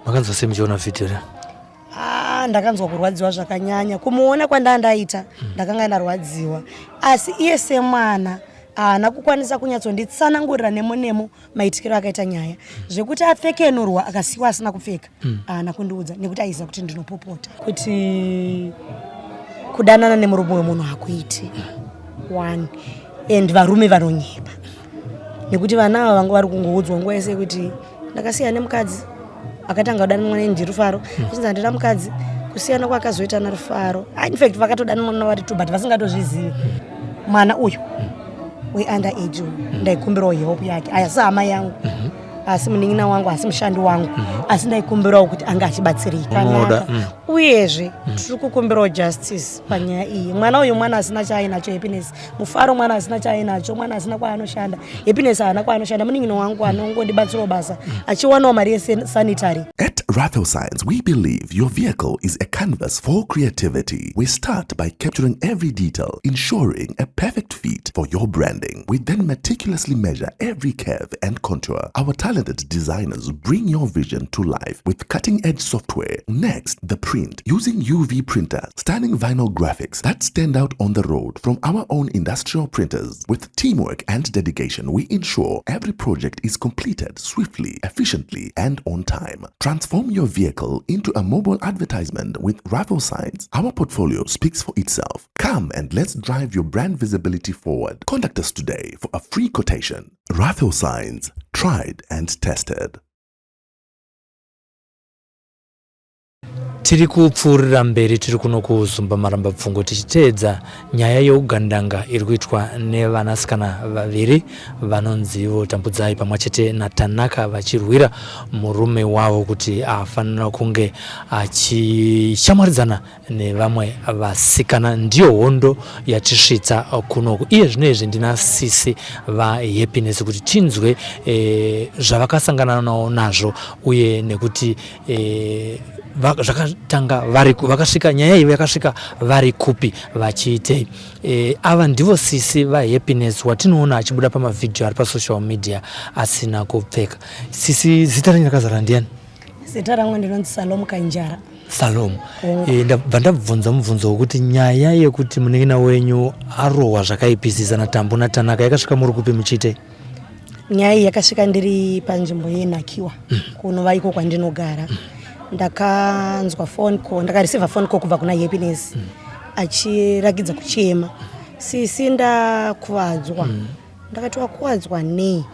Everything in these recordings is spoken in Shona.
Makanzwa semuchiona video re? Ndakanzwa kurwadziwa zvakanyanya. Kumuona kwandaita ndakanga ndarwadziwa. Asi iye semwana haana kukwanisa kunyatsonditsanangurira nemo maitikiro akaita nyaya. Zvekuti apfeke norwa akasiwa asina kupfeka. Haana kundiudza nekuti aiziva kuti ndinopopota. Kuti kudanana nemurume wemunhu hakuiti. 1 and Varume Vanonyepa. Nekuti vana ava vanga vari kungoudzwa nguva yese kuti ndakasiya nemukadzi akatanga kudanana mwana ndiri Rufaro. Achinzi handina mukadzi kusiyana kwakazoita na Rufaro. In fact vakatodanana mwana vari 2 but vasingatozvizivi. Mwana uyu we under age ndaikumbirawo help yake. Asi hama yangu. Asi munin'ina wangu, asi mushandi wangu. Asi ndaikumbirawo kuti anga achibatsirika. Uyezve tiri kukumbirawo justice panyaya iyi. Mwana uyu mwana asina chaainacho Happiness. Mufaro mwana asina chaainacho, mwana asina kwaanoshanda. Happiness haana kwaanoshanda. Munin'ina wangu anongondibatsirawo basa achiwanawo mari yesanitary. At Ratho Science, we believe your vehicle is a canvas for creativity. We start by capturing every detail, ensuring a perfect fit for your branding. We then meticulously measure every curve and contour. Our talented designers bring your vision to life with cutting-edge software. Next, the print using UV printers, stunning vinyl graphics that stand out on the road from our own industrial printers. With teamwork and dedication, we ensure every project is completed swiftly, efficiently, and on time. Transform your vehicle into a mobile advertisement with Ratho Science. Our portfolio speaks for itself. Come and let's drive your brand visibility forward. Contact us today for a free quotation. Ratho Science, tried and tested. Tiri kupfuurira mberi tiri kuno kuzumba marambapfungo tichiteedza nyaya yeugandanga iri kuitwa nevanasikana vaviri vanonzi Votambudzai pamwechete naTanaka vachirwira murume wavo kuti afanira kunge achishamwaridzana nevamwe vasikana. Ndiyo hondo yatisvitsa kunoku. Iye zvinezvi ndina Sisi vaHappiness kuti tinzwe zvavakasangana nazvo uye nekuti vakatanga vakasvika nyaya iyi yakasvika vari kupi vachiitei. Ava ndivo Sisi vaHappiness watinoona achibuda pamavidhio ari pasocial media asina kupfeka. Sisi zita renyu rakazara ndiani? Zita rangu ndinonzi Salomu Kanjara. Salomu. Ndabva ndabvunza mubvunzo wokuti nyaya yekuti munin'ina wenyu arohwa zvakaipisisa naTambo naTanaka yakasvika muri kupi muchiitei? Nyaya iyi yakasvika ndiri panzvimbo yeNhakiwa kunova iko kwandinogara. Ndakanzwa phone call, ndakareceive phone call kubva kuna Happiness achirakidza kuchema. Sisi ndakuvadzwa. Ndakati wakuvadzwa nei?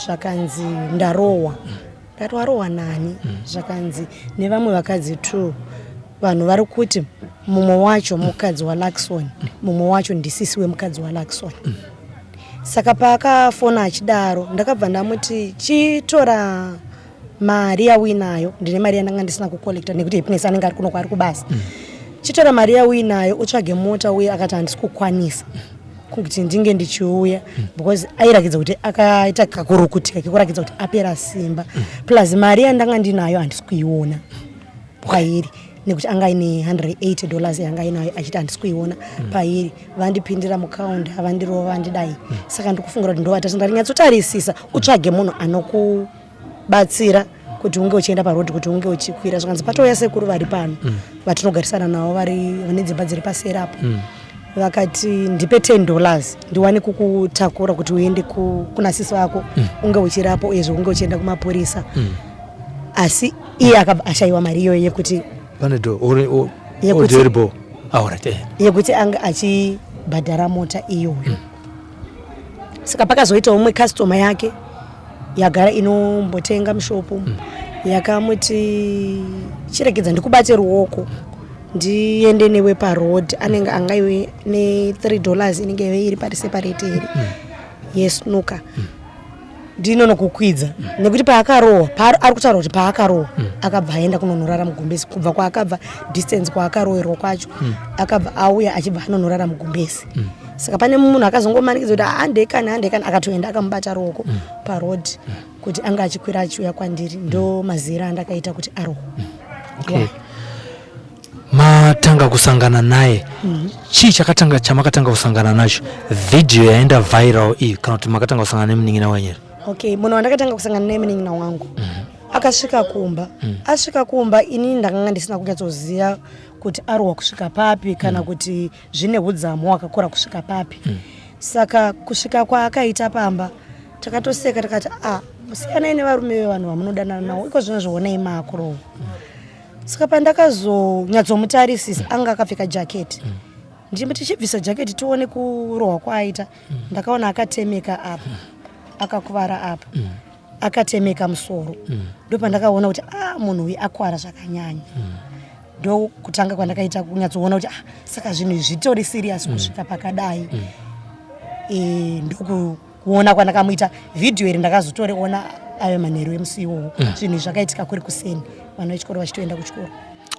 Zvakanzi ndarohwa. Ndakati warohwa nani? Zvakanzi nevamwe vakadzi 2. Vanhu vari kuti mumwe wacho mukadzi waLaxon, mumwe wacho ndisisi wemukadzi waLaxon. Saka paakafona achidaro ndakabva ndamuti chitora mari yawinayo. Ndine mari yandanga ndisina kukolekta nekuti Happiness anenge ari kuno kwari kubasa. Chitora mari yawinayo utsvage mota uye akati handisi kukwanisa kuti ndinge ndichiuya because airakidza kuti akaita kakurukutika kekurakidza kuti apera simba. Plus mari yandanga ndinayo handisi kuiona kwairi nekuti anga ine $180 yanga inayo achiti handisi kuiona pairi. Vandipindira mukaunda vandirova vandidai. Saka ndikufungira kuti ndovata ndarinyatsotarisisa utsvage munhu anokubatsira kuti unge uchienda parodi kuti unge uchikwira. Zvakanzi patouya sekuru vari pano vatinogarisana navo vane dzimba dziri paseri apo. Vakati ndipe $10 ndiwane kukutakura kuti uende kuna sisi wako unge uchirapo uyezve unge uchienda kumapurisa. Asi iye akabva ashayiwa mari iyoyo yekuti yekuti anga achibhadhara mota iyoyo. Saka pakazoitawo umwe customer yake yagara inombotenga mushopu yakamuti chiregedza ndikubate ruoko ndiende newe parod anenge angaiwe ne$3 inenge iri pari separate iri yesnuka. Ndinonokukwidza nekuti paakarohwa ari kutaura kuti paakarohwa akabva aenda kunonorara mugumbezi. Kubva kwaakabva distance kwaakarohwerwa kwacho akabva auya achibva anonorara mugumbezi. Saka pane munhu akazongomanikidza kuti handekani akatoenda akamubata ruoko parod kuti anga achikwira achiuya kwandiri. Ndo mazera andakaita kuti arohwa. Okay. Matanga kusangana naye. Chii chamakatanga kusangana nacho? Video yaenda viral iyi kana kuti makatanga kusangana nemunin'ina wenyu? Okay, munhu wandakatanga kusangana naye munin'ina wangu akasvika kumba. Asvika kumba ini ndakanga ndisina kunyatsoziva kuti arohwa kusvika papi kana kuti zvine udzamu wakakura kusvika papi. Saka kusvika kwaakaita pamba takatoseka takati musiyana ine varume vevanhu vamunodanana nawo iko zvino zvionei maAkarohwa. Saka pandakazonyatsomutarisisa anga akapfeka jaketi. Ndimbo tichibvisa jaketi tione kurohwa kwaaita. Ndakaona akatemeka apa. Akakuvara apa. Akatemeka musoro. Ndipo ndakaona kuti munhu uyu akwara zvakanyanya. Ndo kutanga kwandakaita kunyatsoona kuti saka zvinhu zvitori serious kusvika pakadai. Ndo kuona kwandakamuita video iri ndakazotoriona ayo manheru emusiwo. Zvinhu zvakaitika kuri kuseni. Vana vechikoro vachitoenda kuchikoro.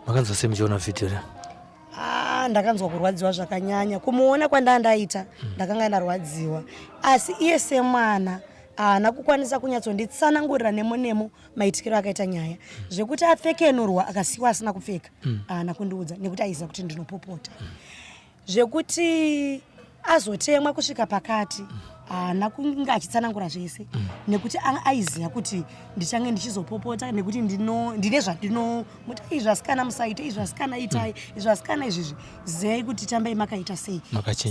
Makanzwa sei muchiona video iri? Ndakanzwa kurwadziwa zvakanyanya. Kumuona kwandandaita ndakanga ndarwadziwa. Asi iye semwana haana kukwanisa kunyatsonditsanangurira nemo maitikiro akaita nyaya. Zvekuti apfeke norwa akasiwa asina kupfeka. Haana kundiudza nekuti aiziva kuti ndinopopota. Zvekuti azotemwa kusvika pakati haana kunge achitsanangura zvese nekuti aiziva kuti ndichange ndichizopopota nekuti ndine zvandino muti izvasikana musaite izvasikana itai izvasikana izvizvi ziyai kuti tambai makaita sei.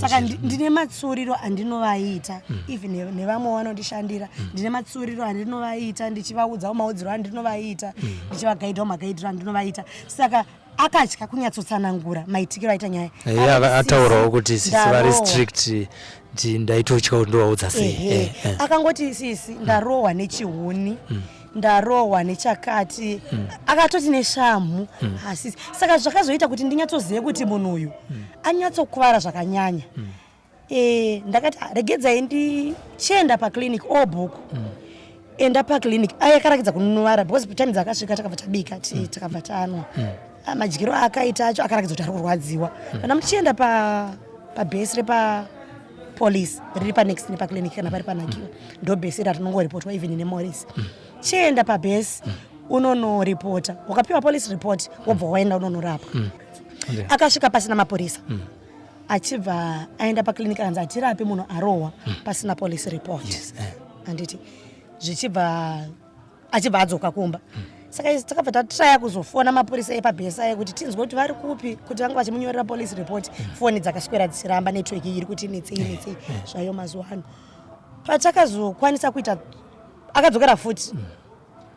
Saka ndine matsuriro andinovaita even nevamwe vanondishandira ndine matsuriro andinovaita ndichivaudzawo maudziro andinovaita ndichivagaidhawo magaidhiro andinovaita. Saka akatya kunyatsotsanangura maitikiro aita nyaya. Ataurawo kuti sisi vari strict ndaitotya ndovaudza sei. Akangoti sisi ndarohwa nechihuni. Ndarohwa nechakati. Akatoti neshamhu. Asisi. Saka zvakazoita kuti ndinyatsozive kuti munhu uyu anyatsokuvara zvakanyanya. Ndakati regedzai ndichienda paclinic obhuku. Enda paclinic ayakarakidza kunovara because time dzakasvika takabva tabika takabva tanwa. Madyiro akaita acho akarakidza kuti ari kurwadziwa. Kana muchienda pabhesi repapolisi riri panext nepaclinic kana pari panakiwa ndo bhesi ratinongoripotwa even neMorris. Chienda pabhesi unonoripota. Wakapiwa police report wobva waenda unonorapwa. Akasvika pasina mapurisa. Achibva aenda paclinic anzi atirape munhu arohwa pasina police report. Anditi zvichibva achibva adzoka kumba. Saka takabva tatraya kuzofona mapurisa epabhesi aya kuti tinzwe kuti vari kupi kuti vanga vachimunyorera police report. Foni dzakaswera dzisiramba network iri kuti netsei zvayo mazuva ano. Patakazokwanisa kuita akadzokera futi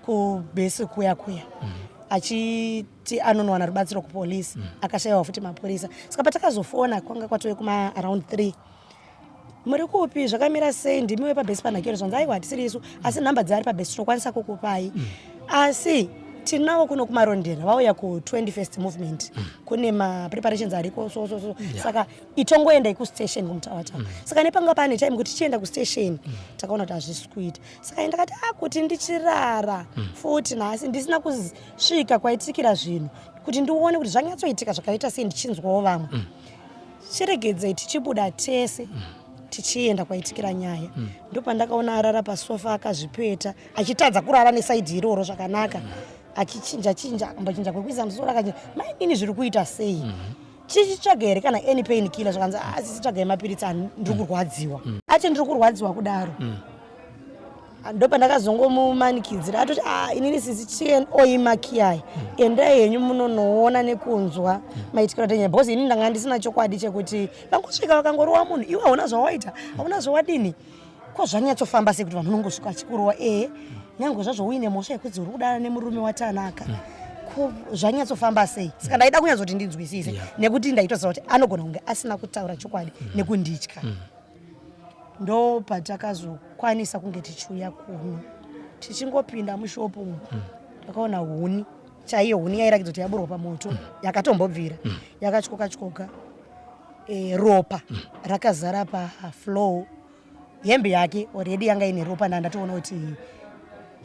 kubhesi kuya achiti anonowana rubatsiro kupolisi akashayiwa futi mapurisa. Saka patakazofona kwanga kwatove kuma around 3 muri kupi zvakamira sei ndimiwe pabhesi panhakero zvanzi aiwa hatisiri isu asi nhamba dzari pabhesi tinokwanisa kukupai asi tinawo kuno kumarondera vauya ku21st movement kune mapreparations ariko so saka itongoendai kustation kumutawataa. Saka nepanga pane time kuti tichienda kustation takaona kuti hazvisi kuita. Saka ndakati kuti ndichirara futi nhasi ndisina kusvika kwaitikira zvinhu kuti ndione kuti zvanyatsoitika zvakaita sei ndichinzwawo vamwe. Chiregedzei tichibuda tese tichienda kwaitikira nyaya. Ndopandakaona arara pasofa akazvipeta achitadza kurara nesaidhi iroro zvakanaka. Achichinja ambochinja kwekuisa musoro akati maini zviri kuita sei. Chichitsvaga here kana any pain killer zvakanzi asisi tsvagai mapiritsi ndiri kurwadziwa. Achi ndiri kurwadziwa kudaro. Ndopandakazongomumanikidzira atoti inini sisi chien oimakiyai endai henyu munonoona nekunzwa maitikiro atenyaya because ini ndanga ndisina chokwadi chekuti vangosvika vakangorowa munhu iwe hauna zvawaita hauna zvawadini ko zvanyatsofamba sei kuti vanhu vanongosvika vachikurowa nyange zvazvo uine mhosva yekudzi uri kudana nemurume watanaka ko zvanyatsofamba sei. Saka ndaida kunyatsoti ndinzwisise nekuti ndaitoziva kuti anogona kunge asina kutaura chokwadi nekunditya. Ndo patakazokwanisa kunge tichiuya kuno tichingopinda mushopu takaona huni chaiyo huni yairakidza kuti yaburwa pamoto yakatombobvira yakatyoka ropa rakazara pafloor. Hembe yake already yanga ine ropa ndatoona kuti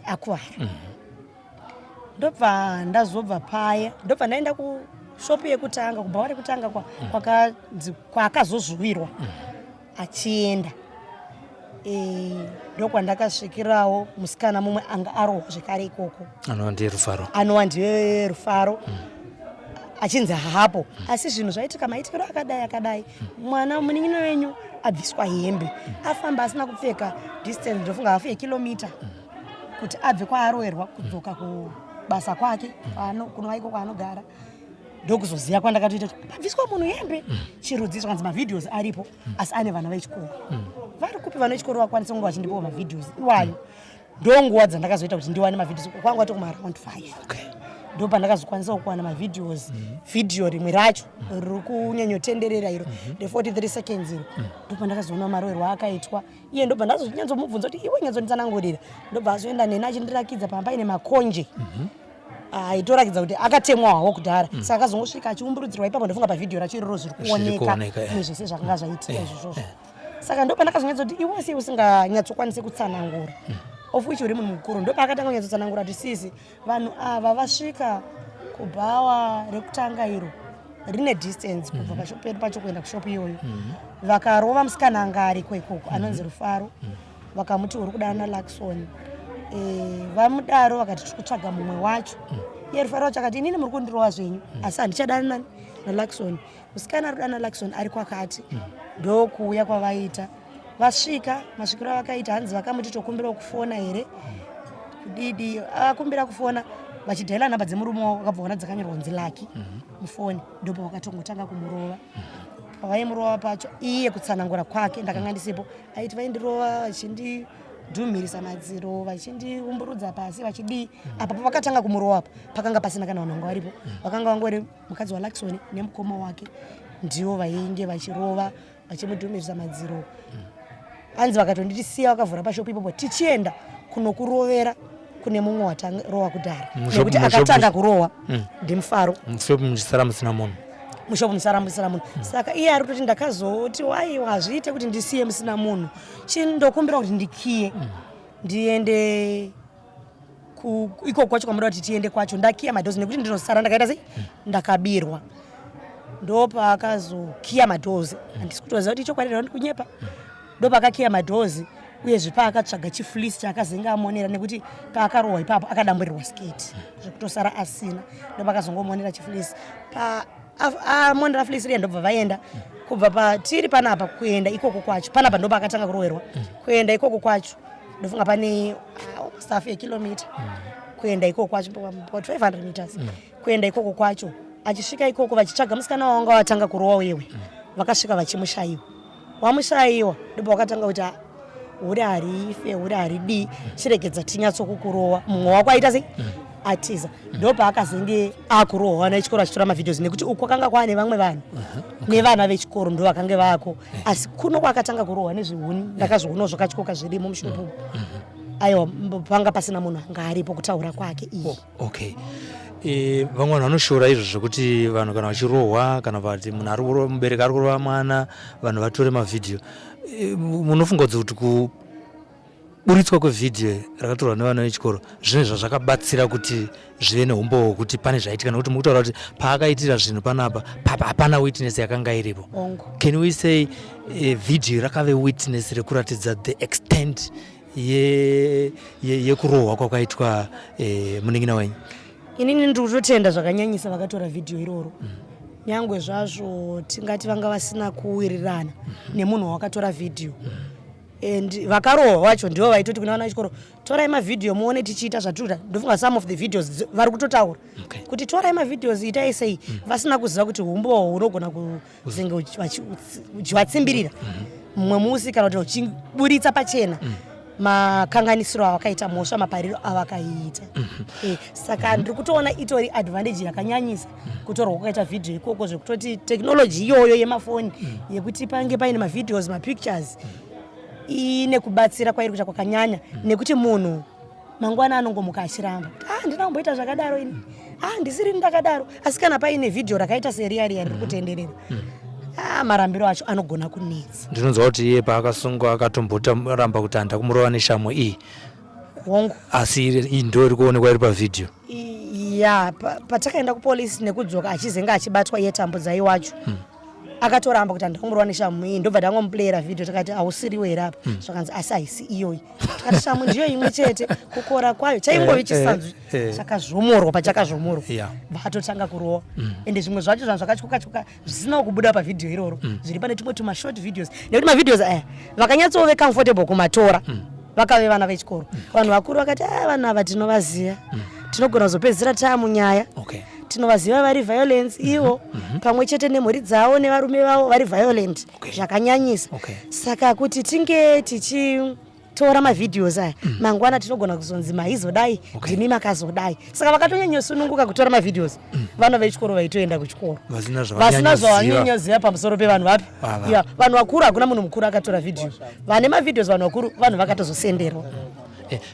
akuvara. Ndobva ndazobva paya ndobva ndaenda kushopu yekutanga kubva wari kutanga kwakazozvuwirwa achienda. Ndokwandakasvikirawo musikana mumwe anga arohwa zvekare ikoko anova ndiye Rufaro achinzi hapo. Asi zvinhu zvaitika maitikiro akadai mwana munin'ino wenyu abviswa hembe afamba asina kupfeka distance ndofunga hafu yekilomita kuti abve kwaaroerwa kudzoka kubasa kwake kunovaiko kwaanogara ndokuzoziva kwandakatoita kuti pabviswa munhu hembe chirudziso kanzi mavidheos aripo asi ane vana vechikoro vari kupi vana vechikoro vakwanisa kunge vachindipawo mavidheos iwayo ndonguva dzandakazoita kuti ndiwane mavidheos kwanga atokuma around 5 ndo pandakazokwanisa kuwana mavidheos vidhio rimwe racho riri kunyanyotenderera iro re43 seconds iro ndo pandakazoona maroerwa akaitwa iye ndo pandazonyanzomubvunza kuti iwe nyanzonditsanangurira ndobva azoenda neni achindirakidza pamba paine makonje aitorakidza kuti akatemwa hawo kudhara saka akazongosvika achiumburudzirwa ipapo ndofunga pavidhio racho iroro zviri kuoneka nezvese zvakanga zvaitika izvozvo saka ndo pandakazonyatsa kuti iwe sei usinganyatsokwanise kutsanangura of which uri munhu mukuru ndo paakatanga kunyatsotsanangura kuti sisi vanhu ava vasvika kubhawa rekutanga iro rine distance kubva pashopedu pacho kuenda kushopu iyoyo vakarova musikana anga ariko ikoko anonzi Rufaro vakamuti uri kudana Lakson vamudaro vakati tiri kutsvaga mumwe wacho iye Rufaro wacho akati inini muri kundirova zvenyu asi handichadana naLakson musikana ari kudana Lakson ari kwakati ndokuuya kwavaita vasvika masvikiro avakaita hanzi vakamuti tokumbira kufona here kudidi akumbira kufona vachidhaila nhamba dzemurume wavo vakabvaona dzakanyorwa kunzi Laki mufoni ndopa vakatongotanga kumurova pavaimurova pacho iye kutsanangura kwake ndakanga ndisipo aiti vaindirova vachindidhumhirisa madziro vachindiumburudza pasi vachidii apapo vakatanga kumurova apa pakanga pasina kana vanhu vanga varipo vakanga vangori mukadzi waLakson nemukoma wake ndivo vainge vachirova vachimudhumhirisa madziro hanzi vakatonditi siya vakavhura pashopu ipopo tichienda kunokurovera kune mumwe watarova kudhara nekuti akatanga kurowa ndimufaro mushopu muchisara musina munhu saka iye ari kutoti ndakazoti waiwa hazviite kuti ndisiye musina munhu chindokumbira kuti ndikiye ndiende iko kwacho kwamuda kuti tiende kwacho ndakiya madhozi nekuti ndinosara ndakaita sei ndakabirwa ndopaakazokiya madhozi handisi kutoziva kuti ichokwadi ndikunyepa ndopakakiya madhozi uyezve paakatsvaga chifulisi chaakazenga amonera nekuti paakarohwa ipapo akadamburirwa sketi zvekutosara asina ndopakazongomonera chifulisi amonera fulisi riya ndobva vaenda kubva patiri panapa kuenda ikoko kwacho panapa ndopa akatanga kurohwerwa kuenda ikoko kwacho ndofunga pane almost half a kilometer kuenda ikoko kwacho 500 meters kuenda ikoko kwacho achisvika ikoko vachitsvaga musikana wanga watanga kurowa uyewe vakasvika vachimushayiwa wamushayiwa ndipo vakatanga kuti uri harife uri haridii chiregedza tinyatsokukurowa mumwe wako aita sei atiza ndopa akazenge akurohwa nechikoro achitora mavidheos nekuti uko kanga kwaane vamwe vanhu nevana vechikoro ndo vakange vako asi kuno kwakatanga kurohwa nezvihuni ndakazoonawo zvakatyoka zvirimo mushopu aiwa panga pasina munhu anga aripo kutaura kwake iye okay vamwe vanhu vanoshora izvo zvekuti vanhu kana vachirohwa kana kuti munhu mubereki ari kurova mwana vanhu vatore mavidhio munofunga kuti kuburitswa kwevidhio rakatorwa nevana vechikoro zvine zvazvakabatsira kuti zvive neumbo hwokuti pane zvaitika nekuti mukutaura kuti paakaitira zvinhu panapa hapana witness yakanga iripo can we say vidhio rakave witness rekuratidza the extent yekurohwa kwakaitwa munin'ina wenyu inini ndiri kutotenda zvakanyanyisa vakatora vidhio iroro nyangwe zvazvo tingati vanga vasina kuwirirana nemunhu wakatora vidhio and vakarohwa vacho ndivo vaitoti kuna vana vechikoro torai mavidhio muone tichiita zvatiri ndofunga some of the videos vari kutotaura kuti torai mavidheos itai sei vasina kuziva kuti umbo hunogona kuzenge uchivatsimbirira mumwe musi kana kuti uchiburitsa pachena makanganisiro avakaita mhosva mapariro avakaita saka ndiri kutoona itori advantage yakanyanyisa kutorwa kwakaita vidhio ikoko zvekutoti teknoloji iyoyo yemafoni yekuti pange paine mavidheos mapictures ine kubatsira kwairi kuita kwakanyanya nekuti munhu mangwana anongomuka achiramba ndina kumboita zvakadaro ini ndisiri ndakadaro asi kana paine vidhio rakaita seriyariya ndiri kutenderera marambiro acho anogona kunetsa ndinonzwa kuti iye paakasunga akatombota ramba kuti handa kumurova neshamwe iyi hongu asi iyi ndo iri kuonekwa iri pavidhio ya patakaenda kupolisi nekudzoka achizenga achibatwa iye tambudza iwacho akatoramba kuti handangomurova neshamwe iyi ndobva ndangomuplayera vidhio takati hausiriwo here apa zvakanzi asi haisi iyoyi takati shamwe ndiyo imwe chete kukora kwayo chaingove chisanzwi chakazvomorwa pachakazvomorwa vatotanga kurowa ende zvimwe zvacho zvanhu zvakatyoka zvisinawo kubuda pavidhio iroro zviri pane tumwe tumashort videos nekuti mavidheos aya vakanyatsove comfortable kumatora vakave vana vechikoro. Vanhu vakuru vakati vanhu ava tinovaziva, tinogona kuzopedzisira taamunyaya, tinovaziva vari violence ivo pamwe chete nemhuri dzavo nevarume vavo vari violent zvakanyanyisa. Saka kuti tinge tichitora mavidheos aya mangwana tinogona kuzonzi maizodai ndimi makazodai. Saka vakatonyanyossununguka kutora mavidheos vana vechikoro vaitoenda kuchikoro vasina zvavanyonyoziva pamusoro pevanhu vapi. Vanhu vakuru hakuna munhu mukuru akatora video. Vane mavidheos vanhu vakuru vanhu vakatozosenderwa.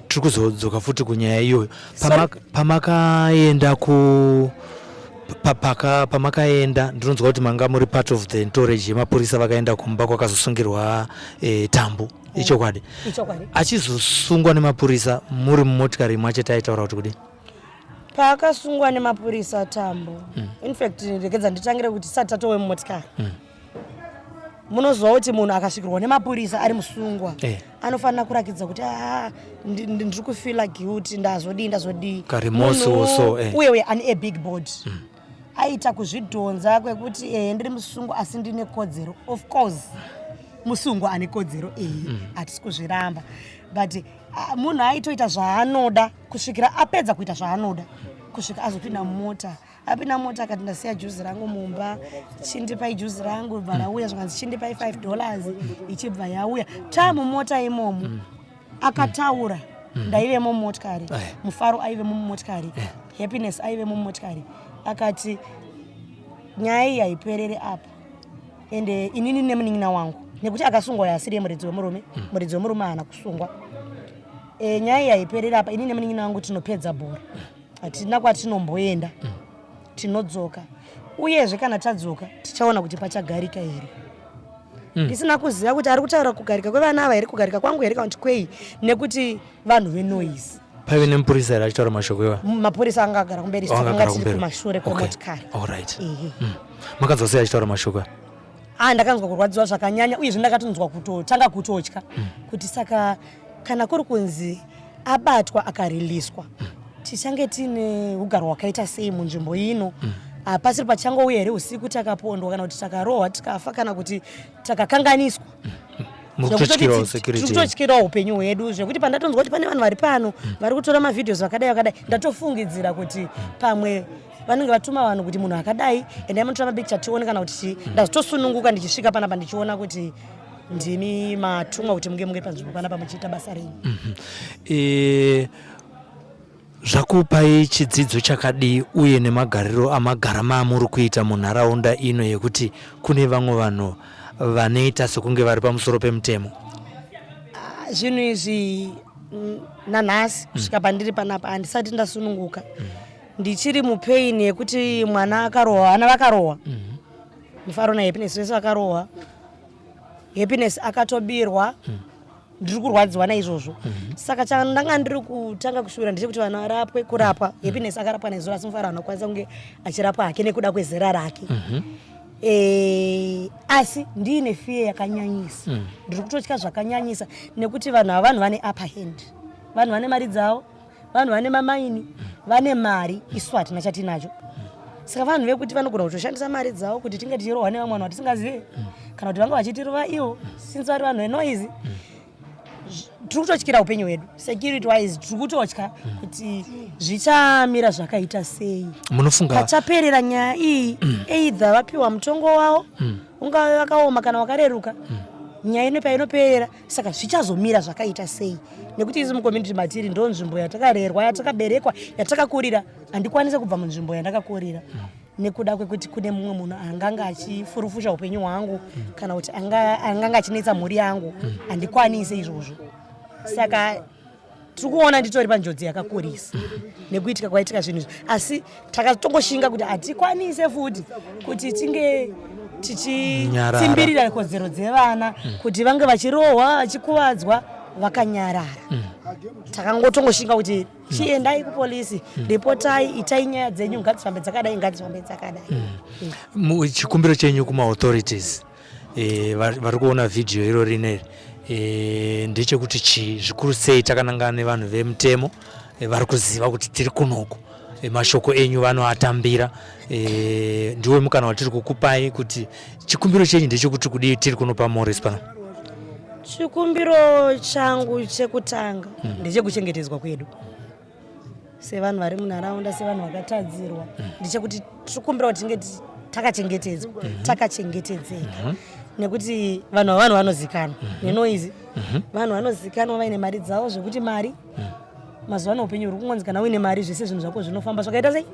Tiri kuzodzoka futi kunyaya iyoyo pamakaenda pamakaenda ndinonzwa kuti manga muri part of the entourage yemapurisa vakaenda kumba kwakazosungirwa tambo. Ichokwadi achizosungwa nemapurisa muri mumotikari mwachete aitaura kuti kudi paakasungwa nemapurisa tambo. In fact rekedza nditangire kuti tisati tatowe mumotikari munozwa kuti munhu akasvikirwa nemapurisa ari musungwa anofanira kurakidza kuti ndiri kufila guilty ndazodii uye ane big board aita kuzvidhonza kwekuti ndiri musungwa asi ndine kodzero. Of course musungwa ane kodzero hatisi kuzviramba, but munhu aitoita zvaanoda kusvikira apedza kuita zvaanoda kusvika azopinda mumota. Apinda mota akati ndasiya juzi rangu mumba, chindipai juzi rangu, varauya zvakanzi chindipai $5 ichibva yauya tamumota imomo. Akataura ndaive mumotikari, Mufaro aive mumotikari, Happiness aive mumotikari. Akati nyaya iyi haiperere apa ende inini nemunin'ina wangu nekuti akasungwa yasiri muridzi wemurume, muridzi wemurume haana kusungwa. Nyaya iyi haiperere apa, inini nemunin'ina wangu tinopedza bhora, hatina kwatinomboenda, tinodzoka. Uyezve kana tadzoka tichaona kuti pachagarika here. Ndisina kuziva kuti ari kutaura kugarika kwevana ava here, kugarika kwangu here kana kuti kwei, nekuti vanhu venoise. Paive nemupurisa here achitaura mashoko iwa? Mapurisa anga agara kumberi, takanga tiri kumashure kwemotikari. Makanzwa sei achitaura mashoko? Ndakanzwa kurwadziwa zvakanyanya, uyezve ndakatonzwa kutotanga kutotya kuti saka kana kuri kunzi abatwa akariliswa tichange tine ugaro hwakaita sei munzvimbo ino. Pasiri pachangouya here usiku takapondwa kana kuti takarohwa tikafa kana kuti takakanganiswa. Tikutotyirawo upenyu hwedu zvekuti pandatonzwa kuti pane vanhu vari pano vari kutora mavidheos vakadai ndatofungidzira kuti pamwe vanenge vatuma vanhu kuti munhu akadai endai munotora mapikicha tione kana kuti ndazotosununguka ndichisvika panapa ndichiona kuti ndimi matumwa kuti munge panzvimbo panapa muchiita basa renyu. Zvakupai chidzidzo chakadii uye nemagariro amagara maamuri kuita munharaunda ino yekuti kune vamwe vanhu vanoita sekunge vari pamusoro pemutemo? Zvinhu izvi nanhasi kusvika pandiri panapa handisati ndasununguka. Ndichiri mupain yekuti mwana akarohwa, vana vakarohwa. Mufaro naHappiness vese vakarohwa. Happiness akatobirwa. Ndiri kurwadziwa naizvozvo. Saka ndanga ndiri kutanga kushura ndechekuti vanhu varapwe kurapwa. Happiness akarapwa nezuva asi Mufaro anokwanisa kunge achirapwa hake nekuda kwezera rake. Asi ndiine fear yakanyanyisa. Ndiri kutotya zvakanyanyisa nekuti vanhu ava vanhu vane upper hand. Vanhu vane mari dzavo, vanhu vane mamaini, vane mari, isu hatina chatinacho. Saka vanhu vekuti vanogona kutoshandisa mari dzavo kuti tinge tichirohwa nevamwe vanhu vatisingazive kana kuti vange vachitirova ivo since vari vanhu venoise. Tiri kutotyira upenyu hwedu, security wise tiri kutotya kuti zvichamira zvakaita sei. Munofunga pachaperera nyaya iyi either vapiwa mutongo wavo ungave vakaoma kana wakareruka, nyaya ino painoperera, saka zvichazomira zvakaita sei? Nekuti isu mucommunity matiri ndo nzvimbo yatakarerwa, yatakaberekwa, yatakakurira. Handikwanise kubva munzvimbo yandakakurira nekuda kwekuti kune mumwe munhu anganga achifurufusha upenyu hwangu kana kuti anganga achinetsa mhuri yangu. Handikwanise izvozvo. Saka tiri kuona nditori panjodzi yakakurisa nekuitika kwaitika zvinhu izvi, asi takatongoshinga kuti hatikwanise futi kuti tinge tichitsimbirira kodzero dzevana kuti vange vachirohwa, vachikuvadzwa, vakanyarara. Takangotongoshinga kuti chiendai kupolisi, ripotai, itai nyaya dzenyu, ngadzifambe dzakadai, ngadzifambe dzakadai. Chikumbiro chenyu kuma authorities vari kuona video iro rineri ndechekuti zvikuru sei takanangana nevanhu vemutemo vari kuziva kuti tiri kunoku, mashoko enyu vanoatambira, ndiwe mukana watiri kukupai kuti chikumbiro chenyu ndechekuti kudii tiri kunopa Morris pano? chikumbiro changu chekutanga ndechekuchengetedzwa kwedu sevanhu vari munharaunda, sevanhu vakatadzirwa, ndechekuti tikumbira kuti tinge takachengetedzwa, takachengetedzeka, nekuti vanhu vanozikana nenoizi, vanhu vanozikanwa vaine mari dzavo zvekuti mari mazuva ano upenyu huri kungonzi kana uine mari zvese zvinhu zvako zvinofamba zvakaita sei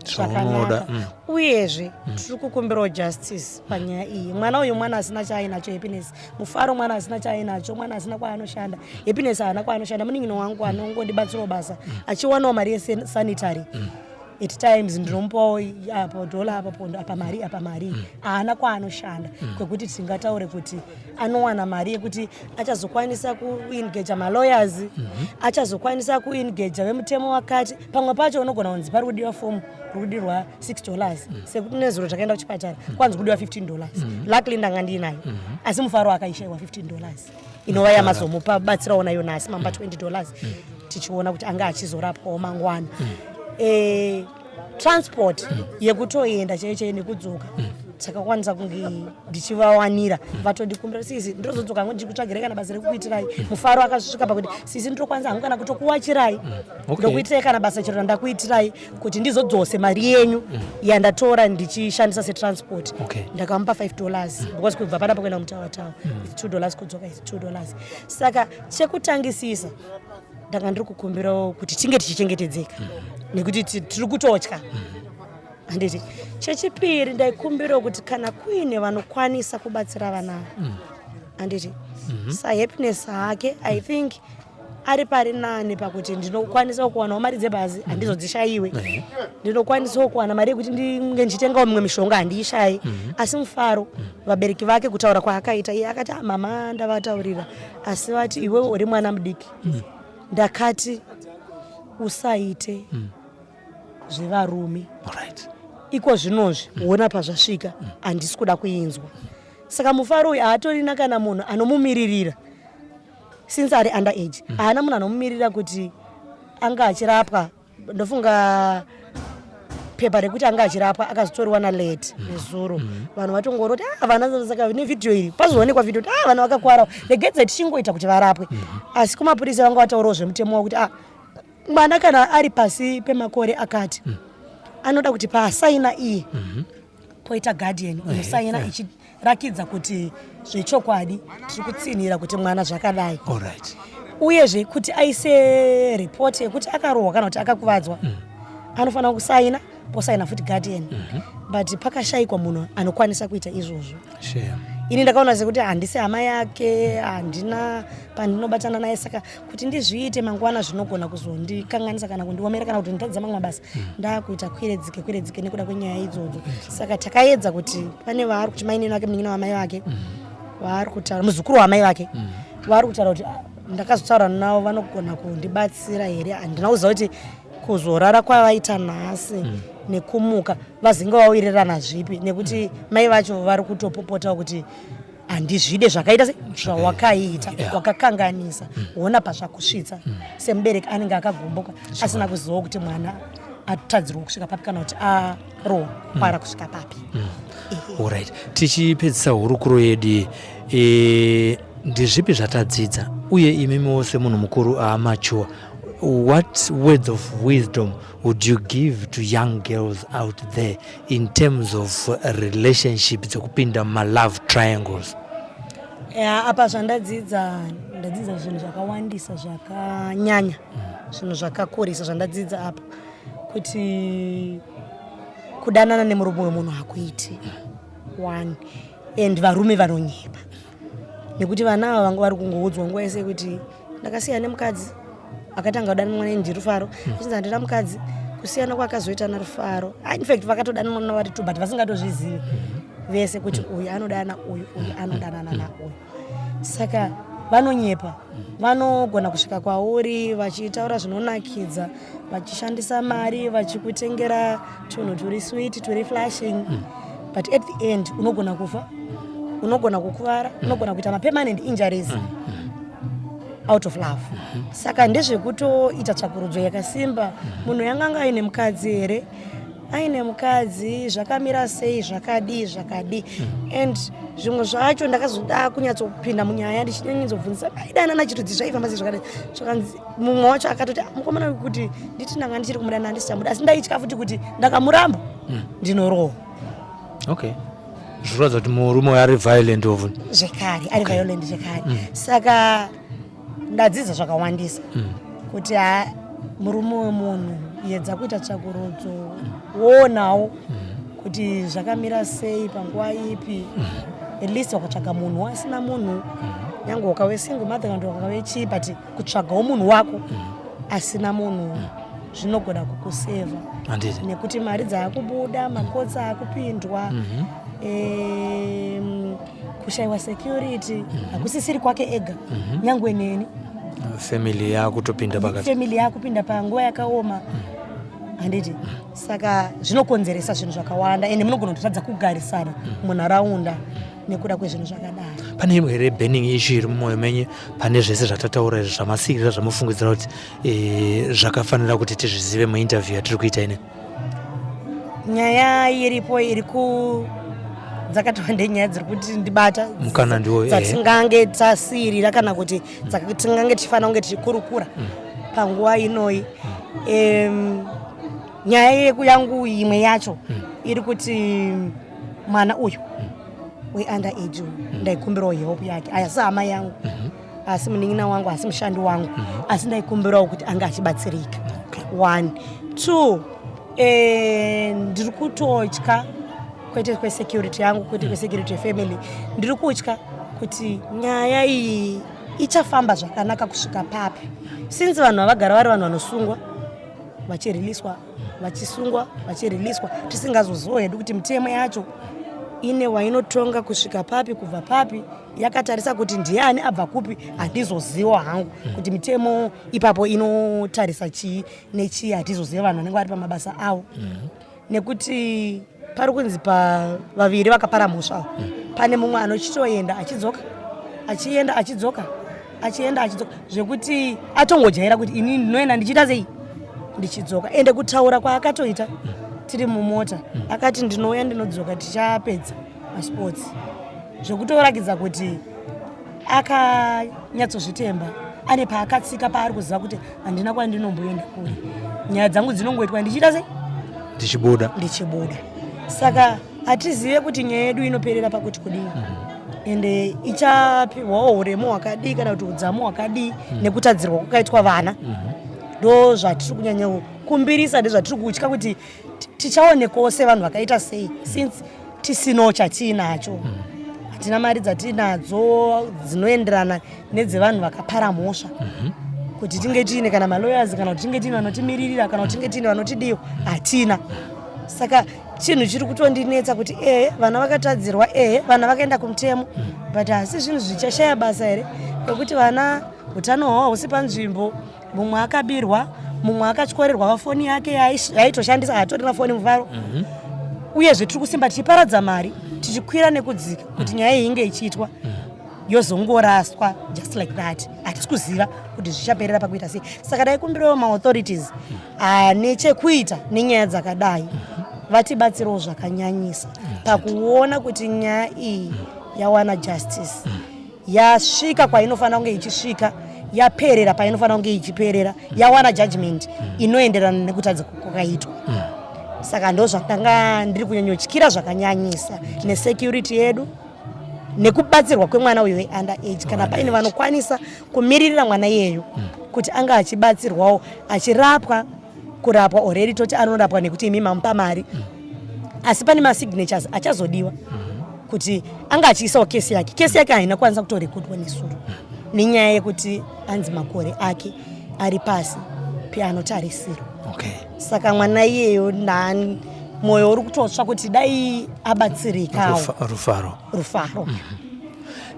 zvakanaka. Uyezve tiri kukumbirawo justice panyaya iyi. Mwana uyu mwana asina chaainacho Happiness, Mufaro mwana asina chaainacho, mwana asina kwaanoshanda, Happiness haana kwaanoshanda, munin'ino wangu anongondibatsirawo basa achiwanawo mari yesanitary at times ndinomupawo apo dola apa pondo apa mari haana kwaanoshanda kwekuti tingataure kuti anowana mari yekuti achazokwanisa kuengage malawyers, achazokwanisa kuengage vemutemo wakati. Pamwe pacho unogona kunzi pari kudiwa fomu rukudirwa $6 sekuti nezuro takaenda kuchipatara kwanzi kudiwa $15. Luckily ndanga ndinayo, asi Mufaro akaishayiwa $15 inova yamazomupa batsirawo nayo nasi mamba $20 tichiona kuti anga achizorapwawo mangwana. Transport yekutoenda chaiye nekudzoka takakwanisa kunge ndichivawanira vatondikumbira sisi ndozodzoka ndikutsvagirai kana basa rekukuitirai. Mufaro akasvika pakuti sisi ndinokwanisa hangu kana kutokuwachirai ndokuitirai kana basa chero ndakuitirai kuti ndizodzose mari yenyu yandatora ndichishandisa setransport. Ndakamupa $5 because kubva panapa kuenda mutawa $2 kudzoka $2. Saka chekutangisisa ndanga ndiri kukumbirawo kuti tinge tichichengetedzeka nekuti tiri kutotya. Handiti chechipiri ndaikumbirawo kuti kana kuine vanokwanisa kubatsira vana, handiti saHappiness hake I think ari pari nani pakuti ndinokwanisa kuwanawo mari dzebhazi handizodzishayiwe, ndinokwanisawo kuwana mari yekuti ndinge ndichitengawo mimwe mishonga handiishayi. Asi Mufaro vabereki vake kutaura kwaakaita iye akati mama ndavataurira asi vati iwe uri mwana mudiki. Ndakati usaite zvevarume iko zvinozvi uona pazvasvika handisi kuda kuinzwa. Saka Mufaro uyu haatorina kana munhu anomumiririra since ari underage, haana munhu anomumirira kuti anga achirapwa. Ndofunga pepa rekuti anga achirapwa akazotoriwa nalate nezuro vanhu vatongoroti vana saka nevidhiyo iri pazoonekwa vidhiyo kuti vana vakakwarawo regedza tichingoita kuti varapwe. Asi kumapurisa vanga vataurawo zvemutemo wakuti mwana kana ari pasi pemakore akati anoda kuti paasaina iye poita guardian inosaina ichirakidza kuti zvechokwadi tiri kutsinhira kuti mwana zvakadai. Uyezve kuti aise report yekuti akarohwa kana kuti akakuvadzwa anofanira kusaina posaina futi guardian. But pakashayikwa munhu anokwanisa kuita izvozvo. Ini ndakaona sekuti handisi hama yake, handina pandinobatana naye, saka kuti ndizviite mangwana zvinogona kuzondikanganisa kana kundiomera kana kuti nditadza mamwe mabasa ndakuita kwiredzike nekuda kwenyaya idzodzo. Saka takaedza kuti pane vaari kuti mainini wake munin'ina wamai vake vaari kutaura, muzukuru wamai vake vaari kutaura kuti ndakazotaura navo vanogona kundibatsira here. Handinauziva kuti kuzorara kwavaita nhasi nekumuka vazinge vawirirana zvipi, nekuti mai vacho vari kutopopotawo kuti handizvide zvakaita zvawakaita wakakanganisa huona pazvakusvitsa semubereki anenge akagomboka asina kuzivawo kuti mwana atadzirwa kusvika papi kana kuti arohwa kwara kusvika papi. Alright, tichipedzisa hurukuro yedu ndezvipi zvatadzidza uye imimiwo semunhu mukuru amature, what words of wisdom would you give to young girls out there in terms of relationships dzekupinda love triangles? Apa zvandadzidza zvinhu zvakawandisa zvakanyanya, zvinhu zvakakurisa zvandadzidza apa, kuti kudanana nemurume wemunhu hakuiti 1 and varume vanonyepa, nekuti vana ava vanga vari kungoudzwa nguva yese kuti ndakasiya nemukadzi akatanga kudanana mwana ndiri Rufaro, achinzi handina mukadzi, kusiyana kwakazoita naRufaro. In fact vakatodanana mwana vari 2 but vasingatozvizivi vese kuti uyu anodana uyu anodanana nauyu. Saka vanonyepa, vanogona kusvika kwauri vachitaura zvinonakidza, vachishandisa mari, vachikutengera tunhu turi sweet turi flashing, but at the end unogona kufa, unogona kukuvara, unogona kuita permanent injuries out of love. Saka ndezvekutoita tsvakurudzo yakasimba, munhu yanganga aine mukadzi here aine mukadzi zvakamira sei zvakadi and zvimwe zvacho ndakazoda kunyatsopinda munyaya ndichinyatsobvunzisa aidana nachitudzi zvaifamba sei zvakadai zvakanzi mumwe wacho akatoti mukomana kuti nditi ndanga ndichiri kumudana handisichamuda asi ndaitya futi kuti ndakamuramba ndinorohwa. Okay. Zviroza kuti murume uyu ari violent ovhu. Zvekare ari violent zvekare. Saka ndadzidza zvakawandisa kuti murume wemunhu yedza kuita tsvakurudzo wonawo kuti zvakamira sei panguva ipi at least wakatsvaga munhu asina munhu nyange ukave single mother kana ukave chii but kutsvagawo munhu wako asina munhu zvinogona kukuseva nekuti mari dzaakubuda makotsa akupindwa kushayiwa security hakusisiri kwake ega nyangwe neni family yakutopinda pakati family yakupinda panguva yakaoma handiti saka zvinokonzeresa zvinhu zvakawanda ende munogona kutadza kugarisana munharaunda nekuda kwezvinhu zvakadai. Pane imwe here burning issue iri mumwoyo menyu pane zvese zvatataura izvi zvamasikirira zvamufungidzira kuti zvakafanira kuti tizvizive muinterview yatiri kuita ine? Nyaya iripo dzakatova ndenyaya dziri kuti ndibata mukana ndiwo dzatingange tasirira kana kuti dzatingange tichifanira kunge tichikurukura panguva inoyi. Nyaya yangu imwe yacho iri kuti mwana uyu we-under age ndaikumbirawo help yake asi hama yangu asi munin'ina wangu asi mushandi wangu asi ndaikumbirawo kuti anga achibatsirika. 1 2 ndiri kutotya kwete kwesecurity yangu kwete kwesecurity yefamily ndiri kutya kuti nyaya iyi ichafamba zvakanaka kusvika papi since vanhu havagara vari vanhu vanosungwa vachiriliswa vachisungwa vachiriliswa tisingazoziva hedu kuti mitemo yacho ine wainotonga kusvika papi kubva papi yakatarisa kuti ndiani abva kupi handizoziva hangu kuti mitemo ipapo inotarisa chii nechii hatizoziva vanhu vanenge vari pamabasa avo nekuti pari kunzi vaviri vakapara mhosva pane mumwe anochitoenda achidzoka achienda achidzoka achienda achidzoka zvekuti atongojaira kuti ini ndinoenda ndichiita sei ndichidzoka ende kutaura kwaakatoita tiri mumota akati ndinouya ndinodzoka tichapedza masports zvekutorakidza kuti akanyatsozvitemba ane paakatsika paari kuziva kuti handina kwandinomboenda kuri nyaya dzangu dzinongoitwa ndichiita sei ndichibuda saka hatizive kuti nyaya yedu inoperera pakuti kudii ende ichapihwawo uremu hwakadii kana kuti udzamu hwakadii nekutadzirwa kwakaitwa vana ndo zvatiri kunyanya kumbirisa ndezvatiri kutya kuti tichaonekawo sevanhu vakaita sei since tisino chatiinacho hatina mari dzatinadzo dzinoenderana nedzevanhu vakapara mhosva kuti tinge tiine kana malawyers kana kuti tinge tiine vanotimiririra kana kuti tinge tiine vanotidiwa hatina. Saka chinhu chiri kutondinetsa kuti vana vakatadzirwa vana vakaenda kumutemo but asi zvinhu zvichashaya basa here nekuti vana utano hwavo husi panzvimbo mumwe akabirwa mumwe akatyorerwa foni yake yaitoshandisa hatorina foni muvharo uyezve tiri kusimba tichiparadza mari tichikwira nekudzika kuti nyaya iyi inge ichiitwa yozongoraswa just like that hatisi kuziva kuti zvichaperera pakuita sei. Saka daikumbirawo maauthorities nechekuita nenyaya dzakadai vatibatsirewo zvakanyanyisa pakuona kuti nyaya iyi yawana justice yasvika kwainofanira kunge ichisvika yaperera painofanira kunge ichiperera yawana judgment inoenderana nekutadza kwakaitwa. Saka ndo zvakanga ndiri kunyanyotyira zvakanyanyisa nesecurity yedu nekubatsirwa kwemwana uyu we-under age kana paine vanokwanisa kumiririra mwana iyeyo kuti anga achibatsirwawo kurapwa already toti anorapwa nekuti imi mamupa mari asi pane masignatures achazodiwa kuti anga achiisawo kesi yake haina kwanisa kutorekodwa nesuru nenyaya yekuti anzi makore ake ari pasi peanotarisirwa. Saka mwana iyeyo mwoyo uri kutotsva kuti dai abatsirikawo rufaro.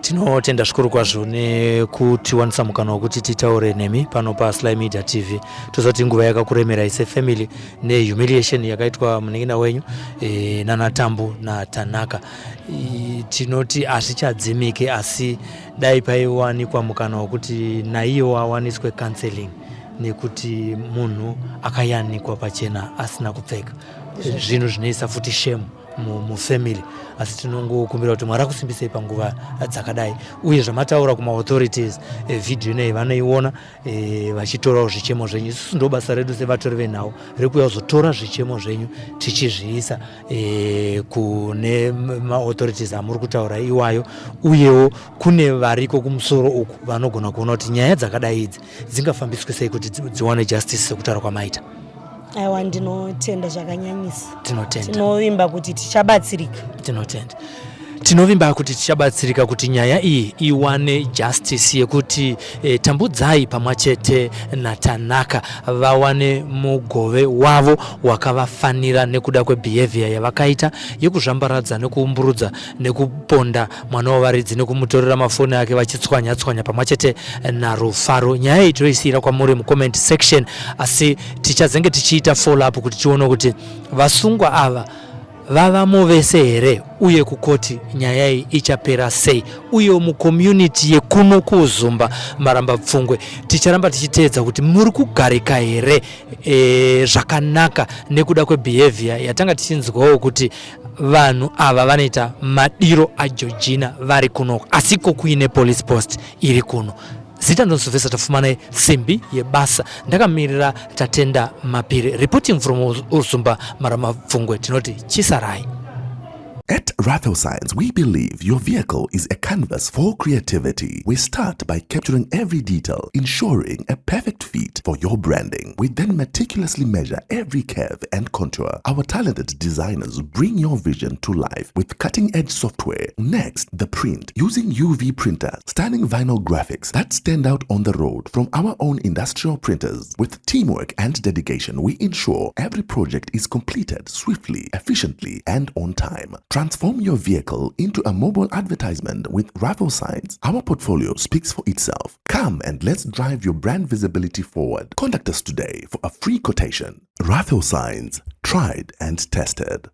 Tinotenda zvikuru kwazvo nekutiwanisa mukana wekuti titaure nemi pano paSlyMedia TV. Tozoti nguva yakakuremerai sefamily nehumiliation yakaitwa munin'ina wenyu nanatambu natanaka. Tinoti hazvichadzimike asi dai paiwanikwa mukana wekuti naiyo awaniswe counseling nekuti munhu akayanikwa pachena asina kupfeka zvinhu zvinoisa futi shame mufamily, asi tinongokumbira kuti Mwari akusimbisei panguva dzakadai, uye zvamataura kuma-authorities video inei vanoiona vachitorawo zvichemo zvenyu. Isusu ndo basa redu sevatori venhau rekuuya kuzotora zvichemo zvenyu tichizviisa kune ma-authorities amuri kutaura iwayo, uyewo kune variko kumusoro uku vanogona kuona kuti nyaya dzakadai idzi dzingafambiswe sei kuti dziwane justice sekutaura kwamaita. Aiwa, ndinotenda zvakanyanyisa. Tinotenda. Tinovimba kuti tichabatsirika. Tinotenda. Tinovimba kuti tichabatsirika kuti nyaya iyi iwane justice yekuti tambudzai pamwachete naTanaka vawane mugove wavo wakavafanira nekuda kwebehavior yavakaita yekuzvambaradza nekuumburudza nekuponda mwana wavaridzi nekumutorera mafoni ake vachitswanya-tswanya pamwachete naRufaro. Nyaya iyi toisira kwamuri mucomment section, asi tichazenge tichiita follow up kuti tione kuti vasungwa ava vavamo vese here, uye kukoti nyaya iyi ichapera sei, uye mucommunity yekuno kuUzumba marambapfungwe ticharamba tichiteedza kuti muri kugarika here zvakanaka nekuda kwebehavior yatanga tichinzwawo kuti vanhu ava vanoita madiro aJeorgina vari kuno, asiko kuine police post iri kuno. Zita ndosovesa tafumanai simbi yebasa. Ndakamirira Tatenda Mapiri, reporting from UZUMBA marambapfungwe, tinoti chisarai. At Ratho Science, we believe your vehicle is a canvas for creativity. We start by capturing every detail, ensuring a perfect fit for your branding. We then meticulously measure every curve and contour. Our talented designers bring your vision to life with cutting-edge software. Next, the print, using UV printers, stunning vinyl graphics that stand out on the road from our own industrial printers. With teamwork and dedication, we ensure every project is completed swiftly, efficiently, and on time. Transform your vehicle into a mobile advertisement with Ratho Science. Our portfolio speaks for itself. Come and let's drive your brand visibility forward. Contact us today for a free quotation. Ratho Science, tried and tested.